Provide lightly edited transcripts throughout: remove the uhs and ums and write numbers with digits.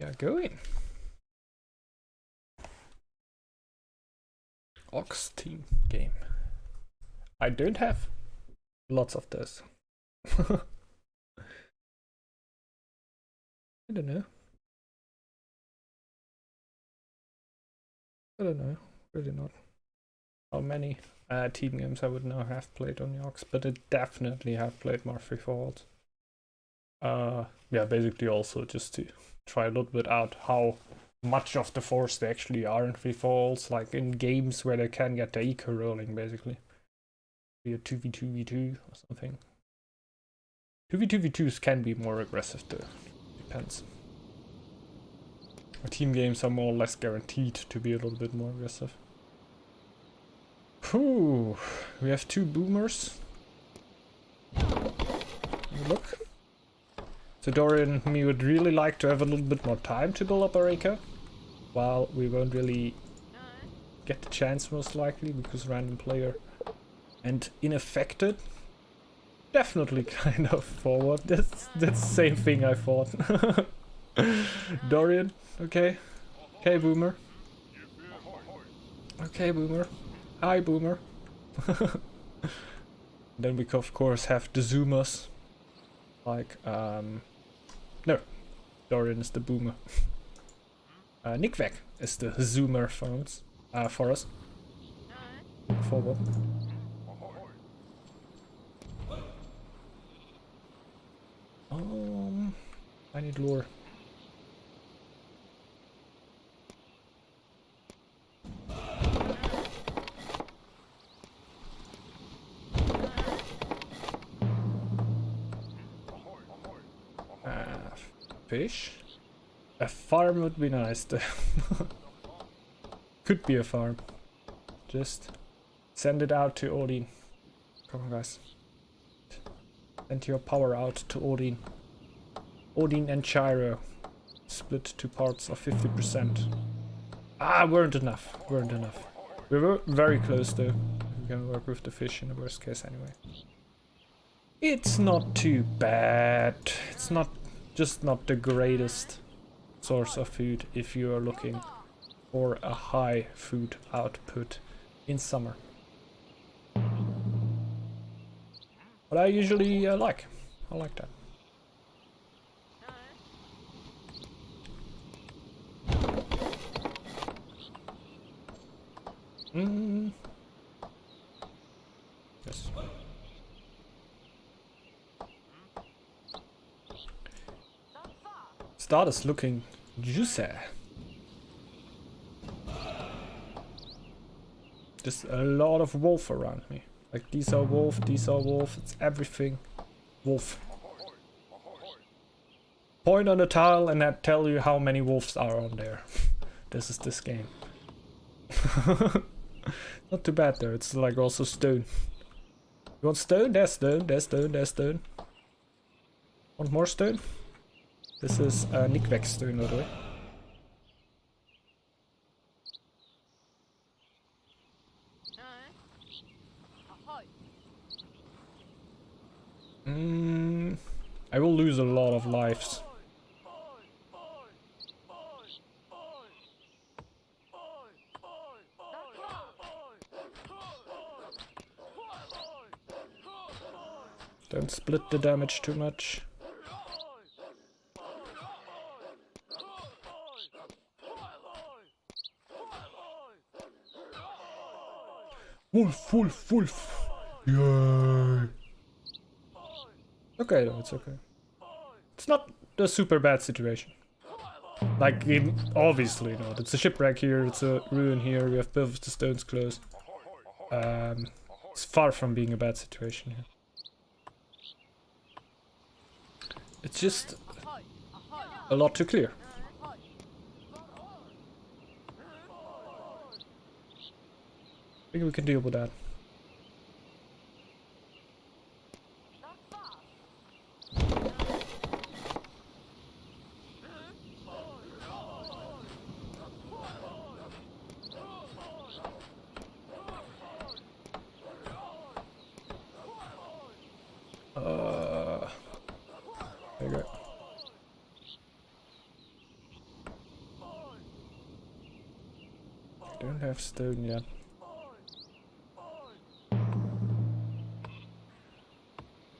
Yeah, go in. Ox team game. I don't have lots of this. I don't know. I don't know. Really not. How many team games I would now have played on the Ox, but I definitely have played more free falls. Yeah, basically also just to try a little bit out how much of the force they actually are in free falls, like in games where they can get the eco rolling, basically. Be a 2v2v2 or something. 2v2v2s can be more aggressive though, depends. Team games are more or less guaranteed to be a little bit more aggressive. Whew, we have 2 boomers. Look. So Dorian and me would really like to have a little bit more time to build up our eco, while we won't really get the chance most likely because random player and Ineffected. Definitely kind of forward. That's the same thing I thought. Dorian, okay. Okay, Boomer. Okay, Boomer. Hi, Boomer. Then we of course have the Zoomers. Like, no. Dorian is the Boomer. Nickvek is the Zoomer for us. Forward. I need lure. Fish? A farm would be nice though. Could be a farm. Just send it out to Odin. Come on, guys. Send your power out to Odin. Odin and Gyro. Split 2 parts of 50%. Ah, weren't enough. Weren't enough. We were very close though. We can work with the fish in the worst case anyway. It's not too bad. It's not just not the greatest source of food if you are looking for a high food output in summer. But I usually like. I like that. Yes. Start is looking juicy. There's a lot of wolf around me. Like these are wolf, it's everything wolf. Point on the tile and that tell you how many wolves are on there. This is this game. Not too bad though, it's like also stone. You want stone? There's stone, there's stone, there's stone. Want more stone? This is Nickvek stone, by the way. I will lose a lot of lives. Don't split the damage too much. Wolf, wolf, wolf. Yay. Okay, though, it's okay. It's not a super bad situation. Like, obviously not. It's a shipwreck here, it's a ruin here, we have both of the stones closed. It's far from being a bad situation here. It's just a lot to clear. I think we can deal with that. There you go. Don't have stone yet.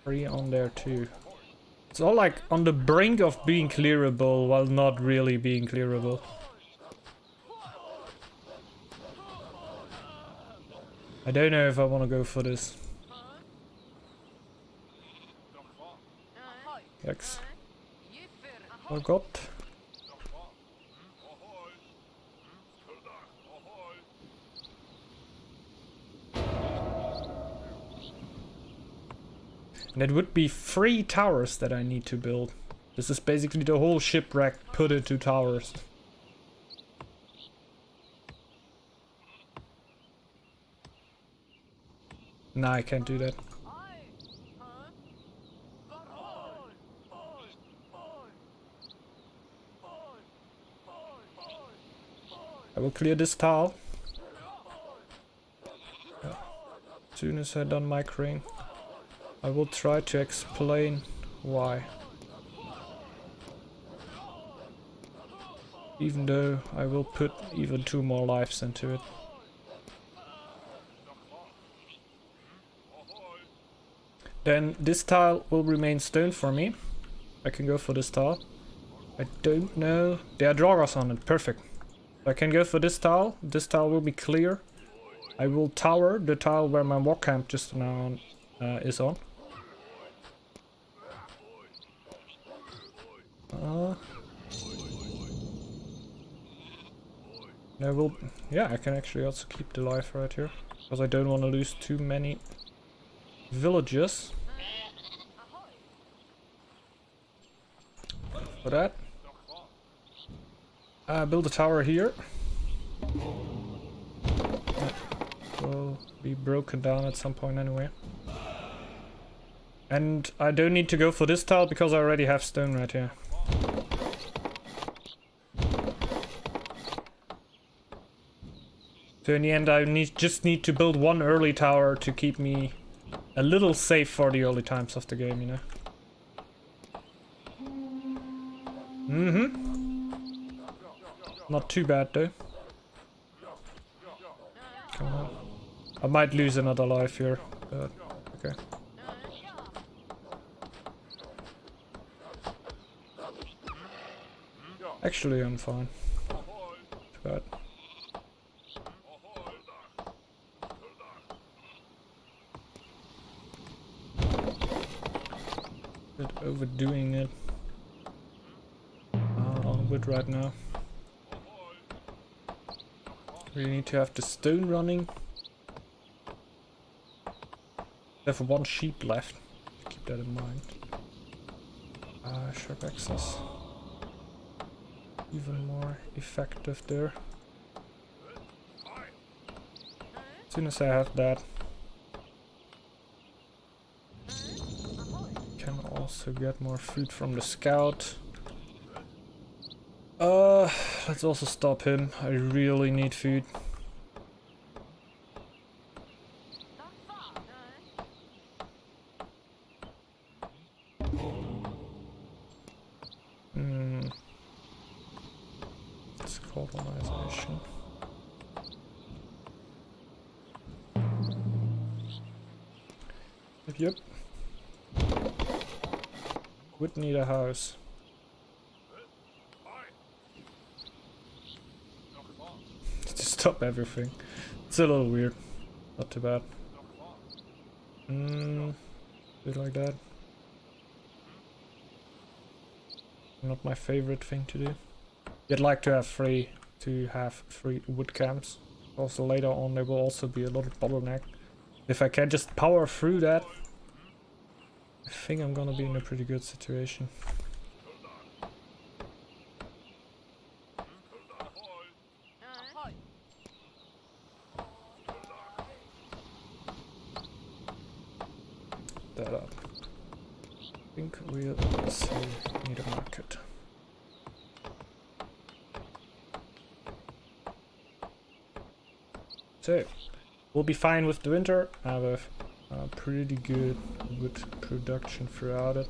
Three on there too. It's all like on the brink of being clearable while not really being clearable. I don't know if I want to go for this. X. Oh god. And it would be 3 towers that I need to build. This is basically the whole shipwreck put into towers. Nah, I can't do that. I will clear this tile. As soon as I've done my crane. I will try to explain why. Even though I will put even 2 more lives into it. Then this tile will remain stone for me. I can go for this tile. I don't know. There are draggers on it. Perfect. I can go for this tile. This tile will be clear. I will tower the tile where my walk camp just now is on. I will. Yeah, I can actually also keep the life right here because I don't want to lose too many villages. For that, build a tower here. Will be broken down at some point anyway. And I don't need to go for this tile because I already have stone right here. So in the end I just need to build 1 early tower to keep me a little safe for the early times of the game, you know. Not too bad though. Come on. I might lose another life here, but okay. Actually, I'm fine. Too bad. Bit overdoing it. On wood right now. We need to have the stone running. I have 1 sheep left. Keep that in mind. Sharp access. Even more effective there. As soon as I have that, can also get more food from the scout. Let's also stop him. I really need food. It's colonization. Yep. Would need a house. To stop everything. It's a little weird. Not too bad. Bit like that. Not my favorite thing to do. You'd like to have 3 wood camps. Also later on there will also be a lot of bottleneck. If I can just power through that, I think I'm gonna be in a pretty good situation. That up. I think we'll also need a market. So, we'll be fine with the winter. I have a pretty good wood production throughout it.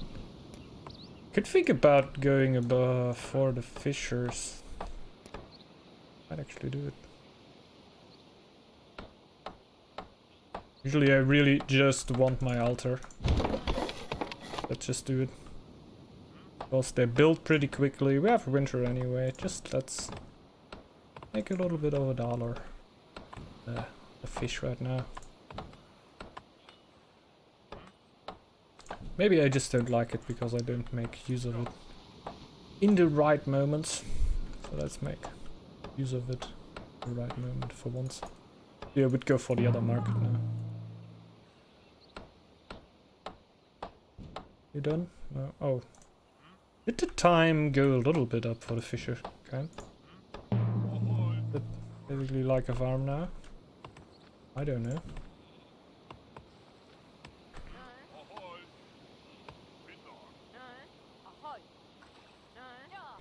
Could think about going above for the fishers. Might actually do it. Usually I really just want my altar. Let's just do it. Because they build pretty quickly. We have winter anyway. Just let's make a little bit of a dollar. The fish right now. Maybe I just don't like it because I don't make use of it in the right moments. So let's make use of it in the right moment for once. Yeah, I would go for the other market now. You done? No. Oh. Did the time go a little bit up for the fisher camp? Is it basically like a farm now? I don't know.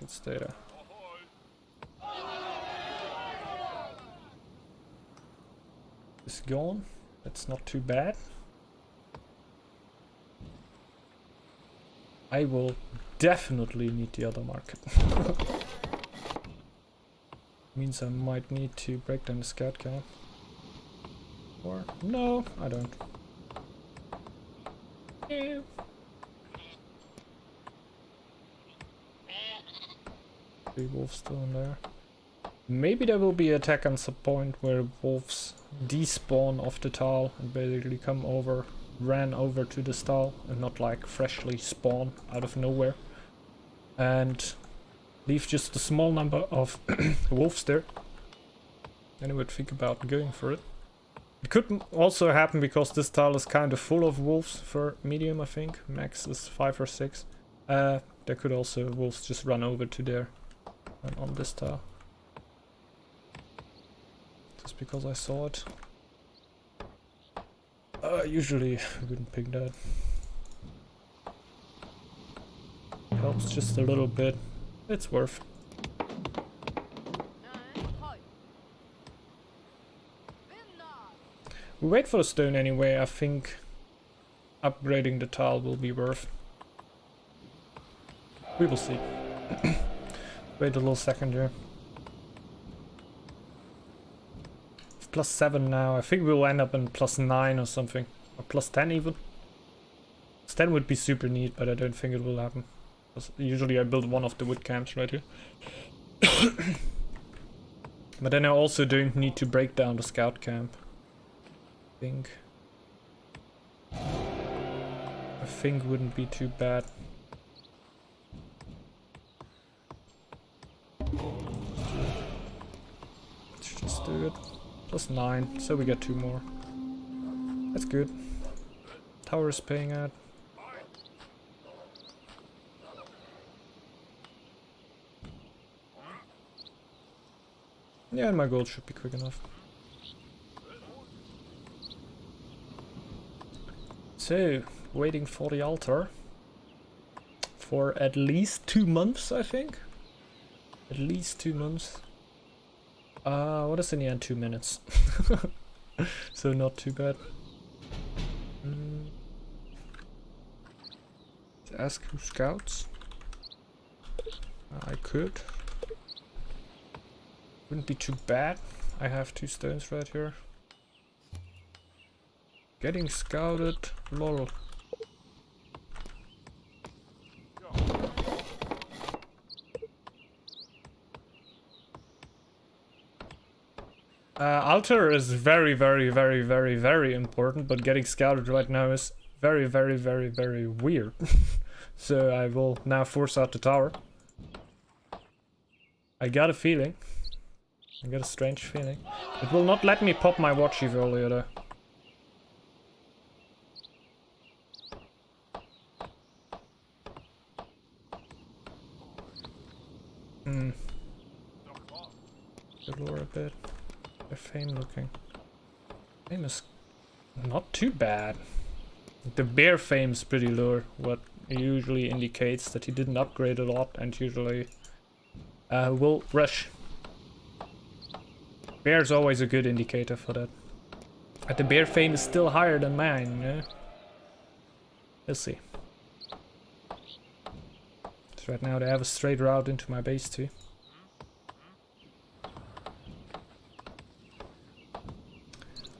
Good stay there. It's gone. That's not too bad. I will definitely need the other market. Means I might need to break down the scout camp. Or no, I don't. Yeah. Three wolves still in there. Maybe there will be an attack on some point where wolves despawn off the tile and basically come over, ran over to the stall and not like freshly spawn out of nowhere. And leave just a small number of wolves there. Then I would think about going for it. It could also happen because this tile is kind of full of wolves for medium, I think. Max is 5 or 6. There could also wolves just run over to there and on this tile. Just because I saw it. Usually I wouldn't pick that. Helps just a little bit. It's worth. We wait for the stone anyway. I think upgrading the tile will be worth. We will see. Wait a little second here. It's +7 now. I think we'll end up in +9 or something. Or +10 even. +10 would be super neat, but I don't think it will happen. Usually I build one of the wood camps right here. But then I also don't need to break down the scout camp. I think wouldn't be too bad. Let's just do it. +9, so we get 2 more. That's good. Tower is paying out. Yeah, and my gold should be quick enough. So, waiting for the altar. For at least 2 months, I think. At least 2 months. What is in the end? 2 minutes. So not too bad. Ask who scouts. I could. Wouldn't be too bad. I have 2 stones right here. Getting scouted. Lol. Altar is very important, but getting scouted right now is very weird. So I will now force out the tower. I got a feeling. I got a strange feeling. It will not let me pop my watch earlier though. Lower a bit. They're fame looking. Fame is not too bad. The bear fame is pretty low, what usually indicates that he didn't upgrade a lot and usually will rush. Bear's always a good indicator for that. But the bear fame is still higher than mine, you know? We'll see. So right now they have a straight route into my base too.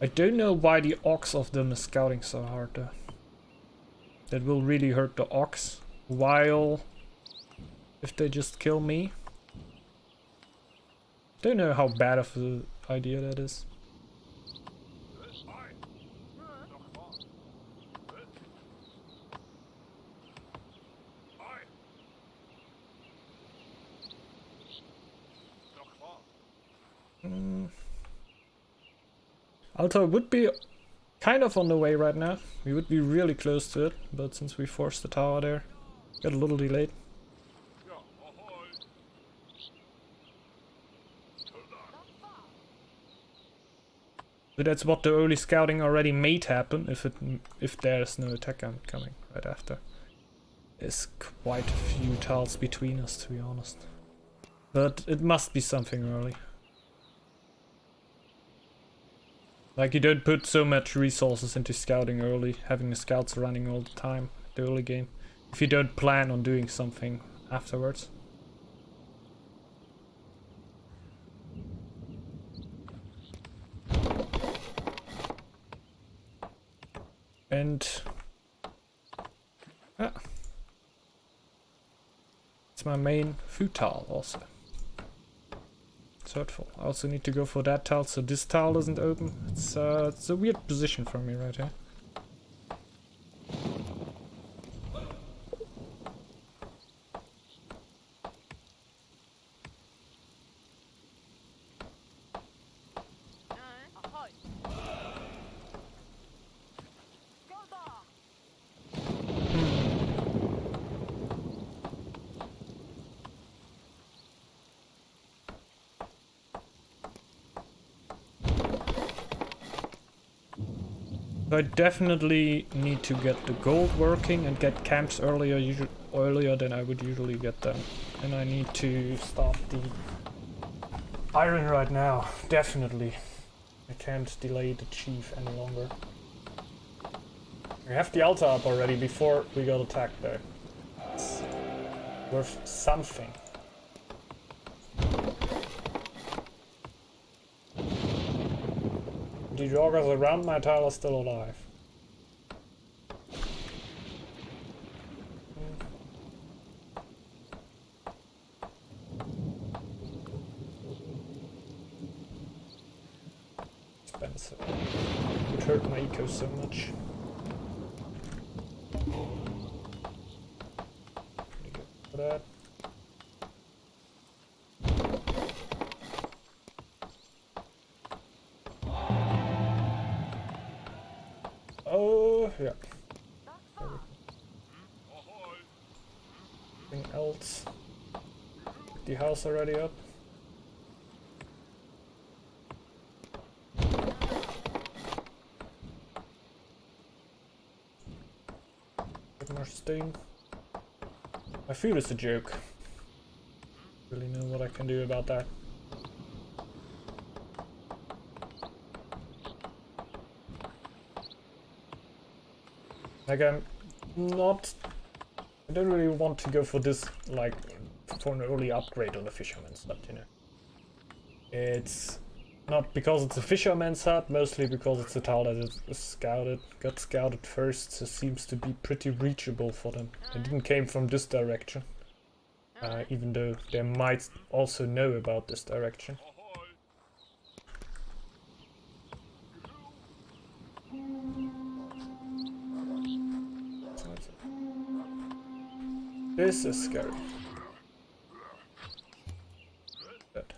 I I don't know why the ox of them is scouting so hard though. That will really hurt the ox. While if they just kill me. Don't know how bad of an idea that is. Alto would be kind of on the way right now. We would be really close to it, but since we forced the tower there, got a little delayed. But that's what the early scouting already made happen if there's no attack coming right after. There's quite a few tiles between us, to be honest. But it must be something early. Like, you don't put so much resources into scouting early, having the scouts running all the time, the early game, if you don't plan on doing something afterwards. And it's my main food tile also. It's hurtful. I also need to go for that tile, so this tile doesn't open. It's a weird position for me right here. I definitely need to get the gold working and get camps earlier than I would usually get them. And I need to start the iron right now, definitely. I can't delay the chief any longer. We have the altar up already before we got attacked there. It's worth something. The joggers around my tile are still alive. Expensive. It hurt my eco so much. Pretty good for that. Oh, yeah. Anything else? The house already up? Bit more stone. My food is a joke. Really know what I can do about that. Like, I don't really want to go for this, like, for an early upgrade on the fisherman's hut, you know. It's not because it's a fisherman's hut, mostly because it's a tile that got scouted first, so seems to be pretty reachable for them. They didn't came from this direction, even though they might also know about this direction. This is scary. Good.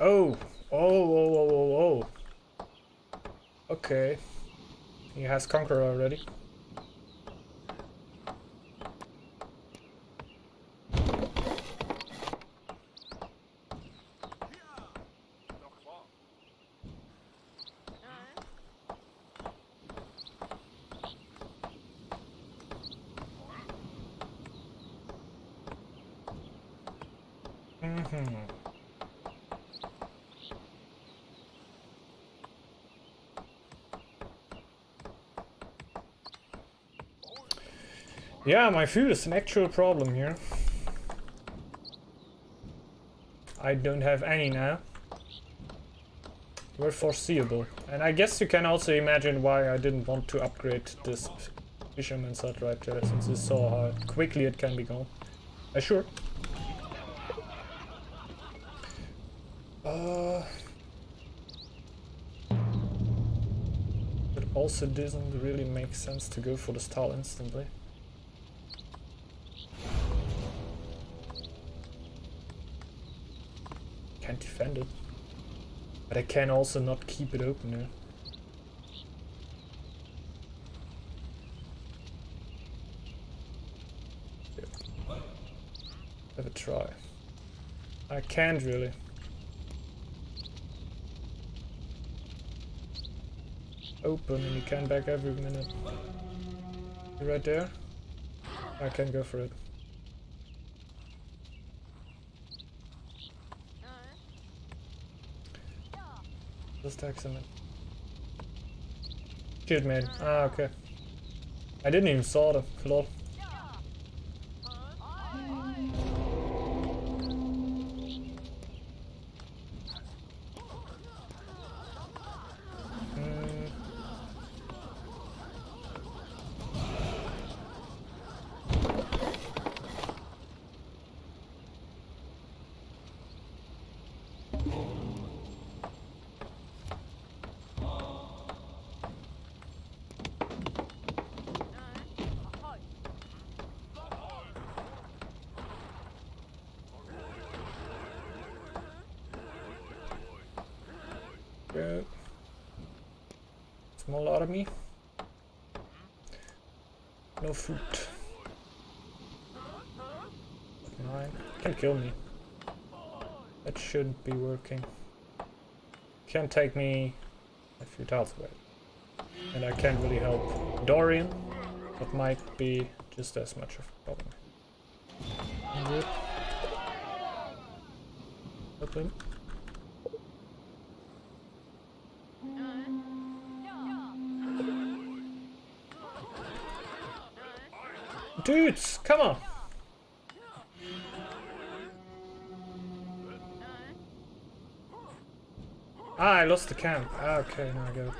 Oh, oh. Okay. He has Conqueror already. Yeah, my food is an actual problem here. I don't have any now. Were foreseeable. And I guess you can also imagine why I didn't want to upgrade this fisherman's hut right there, since you saw how quickly it can be gone. Sure. It also doesn't really make sense to go for the stall instantly. Can't defend it. But I can also not keep it open now. Have a try. I can't really. Open and you can back every minute. You right there? I can go for it. Just excellent. Shoot, man. Ah, okay. I didn't even saw them. Lol. Good. Small army. No food. Nine. Can kill me. That shouldn't be working. Can take me a few tiles away. And I can't really help Dorian. That might be just as much of a problem. Good. Open. Dudes, come on! Ah, I lost the camp. Ah, okay, now I get it.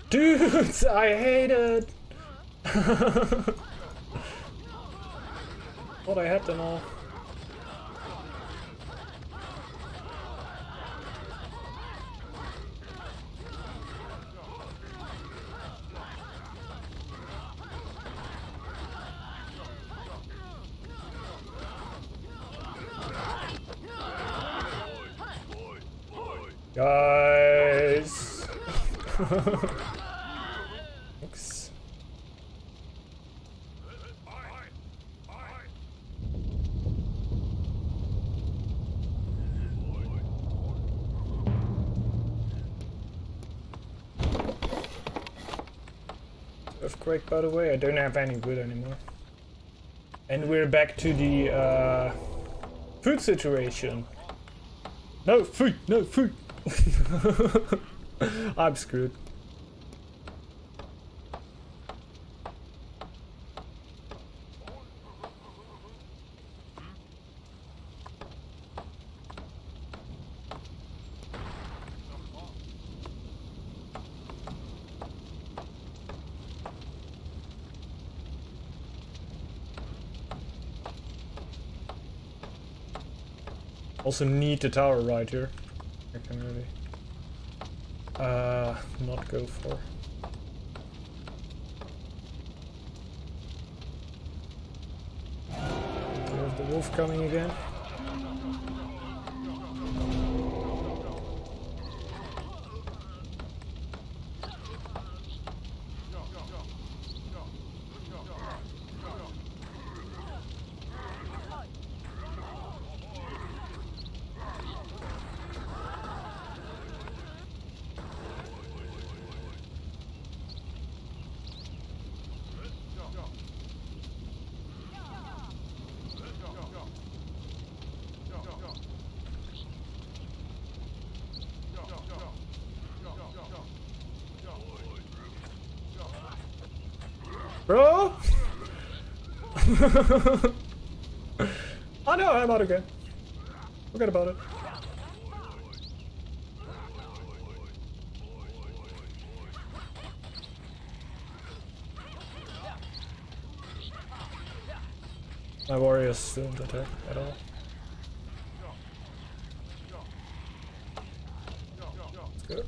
Dudes, I hate it! Thought I had them all. Guys! Thanks. Earthquake, by the way, I don't have any wood anymore. And we're back to the food situation. No food! No food! I'm screwed. Also need the tower right here. I can really not go for. There's the wolf coming again. Bro! Oh no, I'm out again. Forget about it. My warriors didn't attack at all. That's good.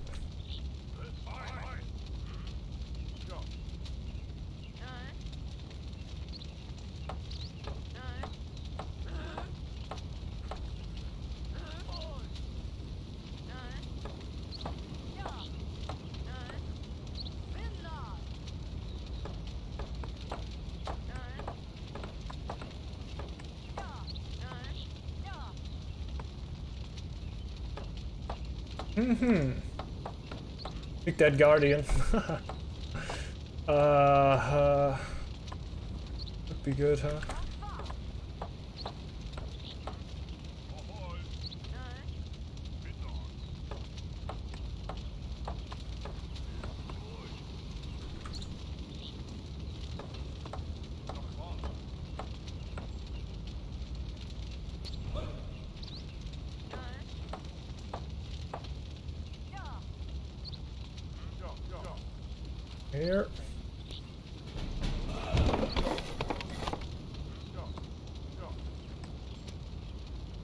Pick that guardian. Would be good, huh? Here.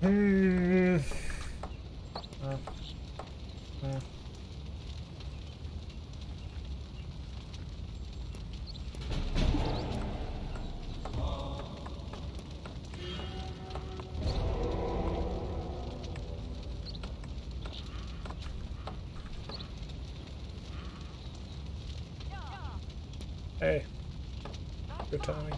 Hmm. Hey. Good timing.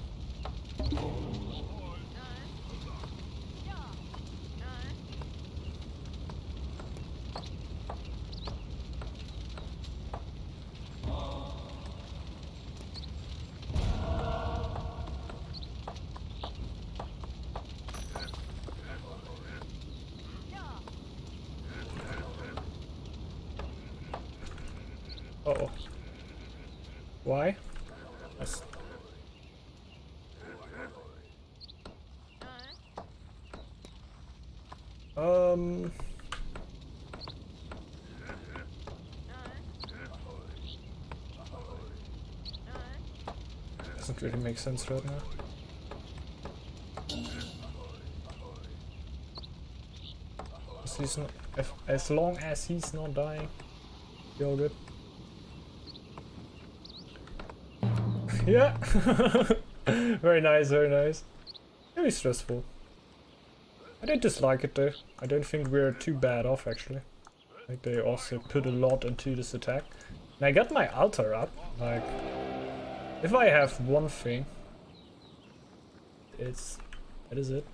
Uh-oh. Why? Yes. Doesn't really make sense right now. He's not, as long as he's not dying, be all good. Yeah. Very nice, very nice. Very stressful. I don't dislike it though. I don't think we're too bad off actually. Like they also put a lot into this attack. And I got my altar up. Like, if I have one thing, that is it.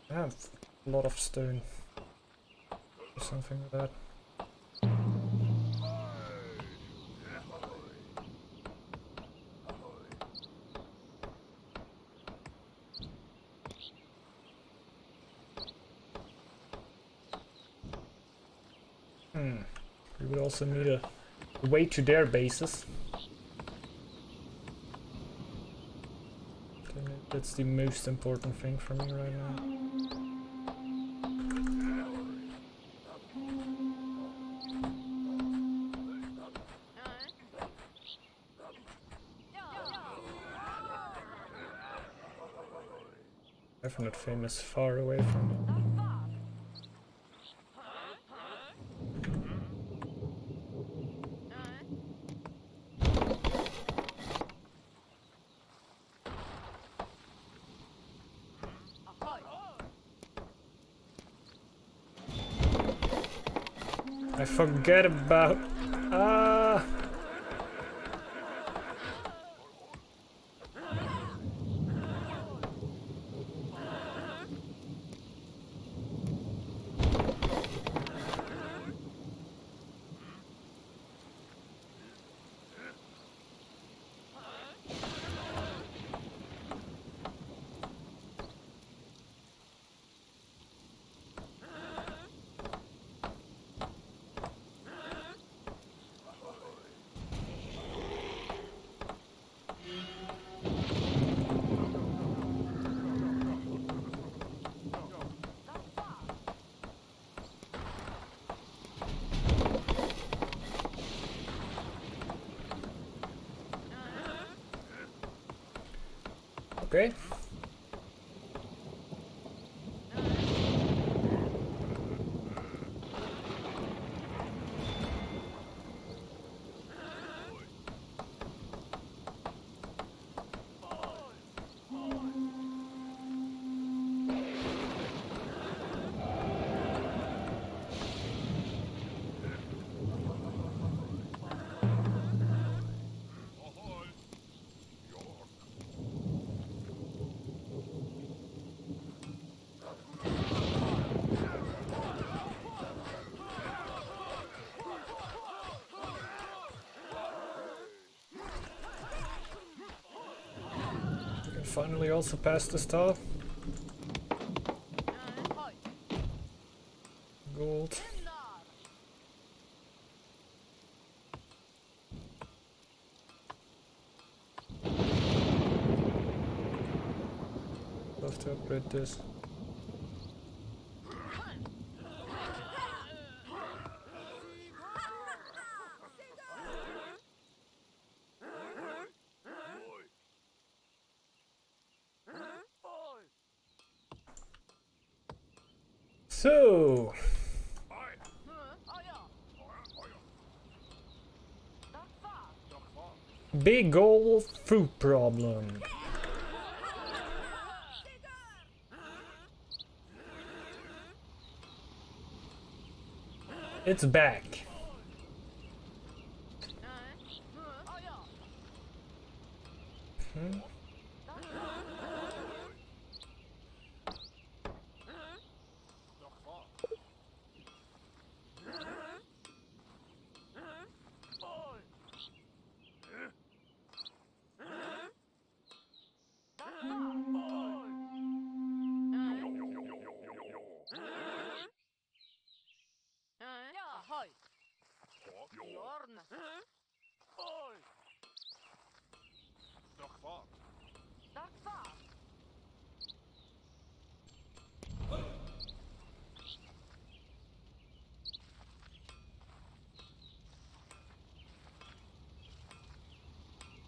I have a lot of stone or something like that. We would also need a way to their bases. Okay, that's the most important thing for me right now. Definite famous far away from me. I forget about... Okay. Finally also passed the star. Gold. Have to upgrade this. So, big ol' food problem. It's back.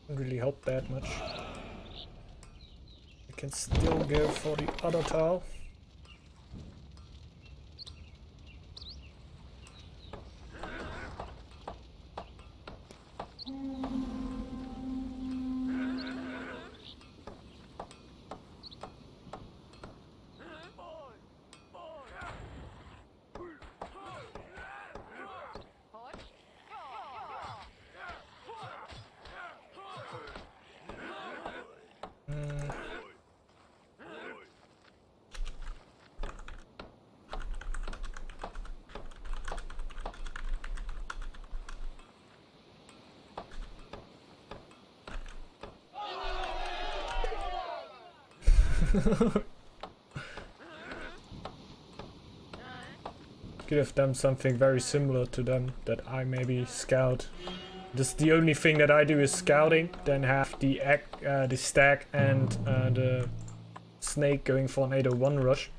Doesn't really help that much. I can still go for the other tile. Could have done something very similar to them, that I maybe scout. Just the only thing that I do is scouting, then have the stack and the snake going for an 801 rush.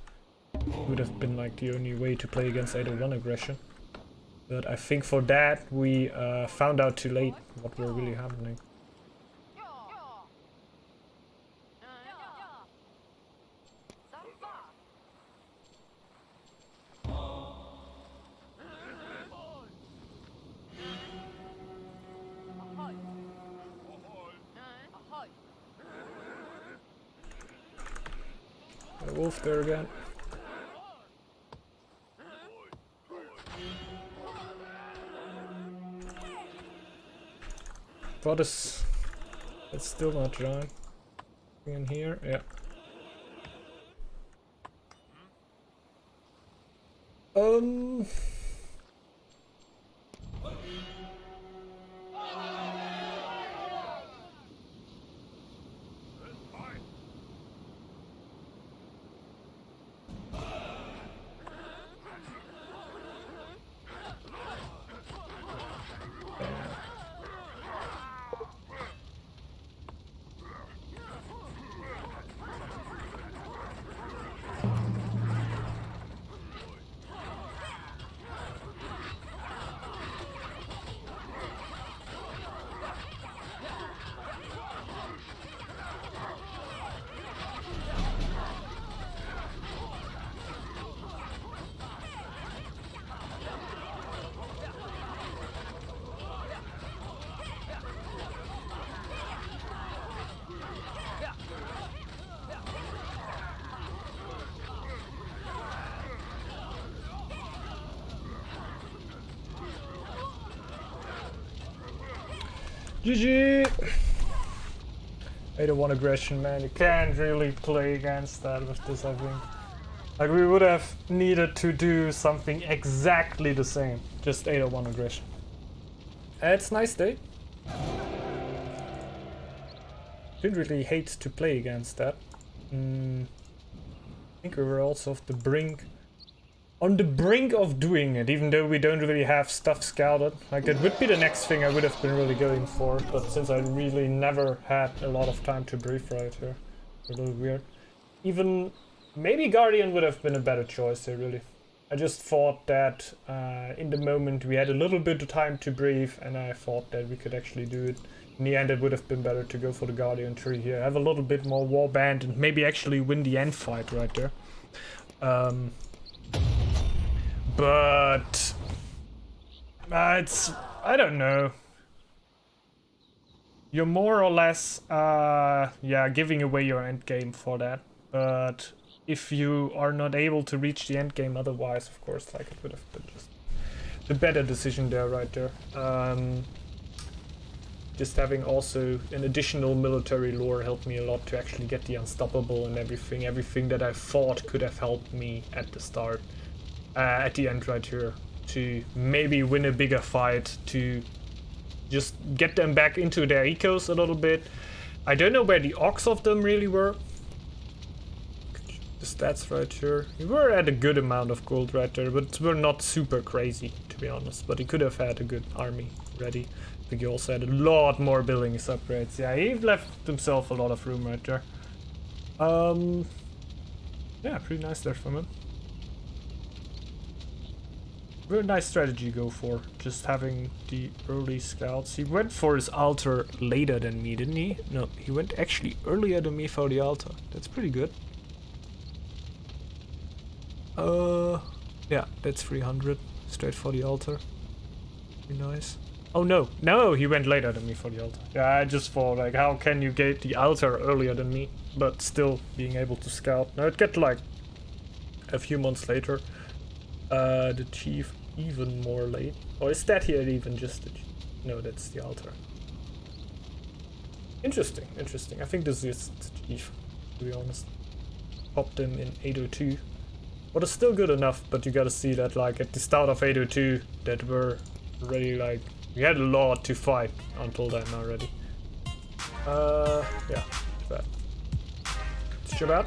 Would have been like the only way to play against 801 aggression. But I think for that we found out too late what were really happening. A wolf there again. What is... It's still not drawing. In here, yeah. GG! 801 aggression, man. You can't really play against that with this, I think. Like, we would have needed to do something exactly the same. Just 801 aggression. It's a nice day. Didn't really hate to play against that. I think we were also on the brink of doing it, even though we don't really have stuff scouted. Like, that would be the next thing I would have been really going for, but since I really never had a lot of time to brief right here, a little weird. Even maybe Guardian would have been a better choice here, really. I just thought that in the moment we had a little bit of time to brief, and I thought that we could actually do it. In the end, it would have been better to go for the Guardian tree here, have a little bit more warband, and maybe actually win the end fight right there. But it's, I don't know. You're more or less, yeah, giving away your end game for that. But if you are not able to reach the end game otherwise, of course, like, it would have been just the better decision there, right there. Just having also an additional military lore helped me a lot to actually get the unstoppable and everything. Everything that I thought could have helped me at the start. At the end right here, to maybe win a bigger fight, to just get them back into their ecos a little bit. I don't know where the orcs of them really were. The stats right here. We were at a good amount of gold right there, but we're not super crazy, to be honest. But he could have had a good army ready. I think he also had a lot more buildings upgrades. Yeah, he left himself a lot of room right there. Yeah, pretty nice there from him. Very nice strategy go for, just having the early scouts. He went for his altar later than me, didn't he? No, he went actually earlier than me for the altar. That's pretty good. Yeah, that's 300. Straight for the altar. Pretty nice. Oh no, no, he went later than me for the altar. Yeah, I just thought, like, how can you get the altar earlier than me, but still being able to scout? No, it get like a few months later. The chief even more late. Or is that here even just the chief? No, that's the altar. Interesting, interesting. I think this is the chief, to be honest. Popped him in 802. What is still good enough, but you gotta see that, like, at the start of 802, that we're already, like, we had a lot to fight until then already. Yeah, bad. It's too bad.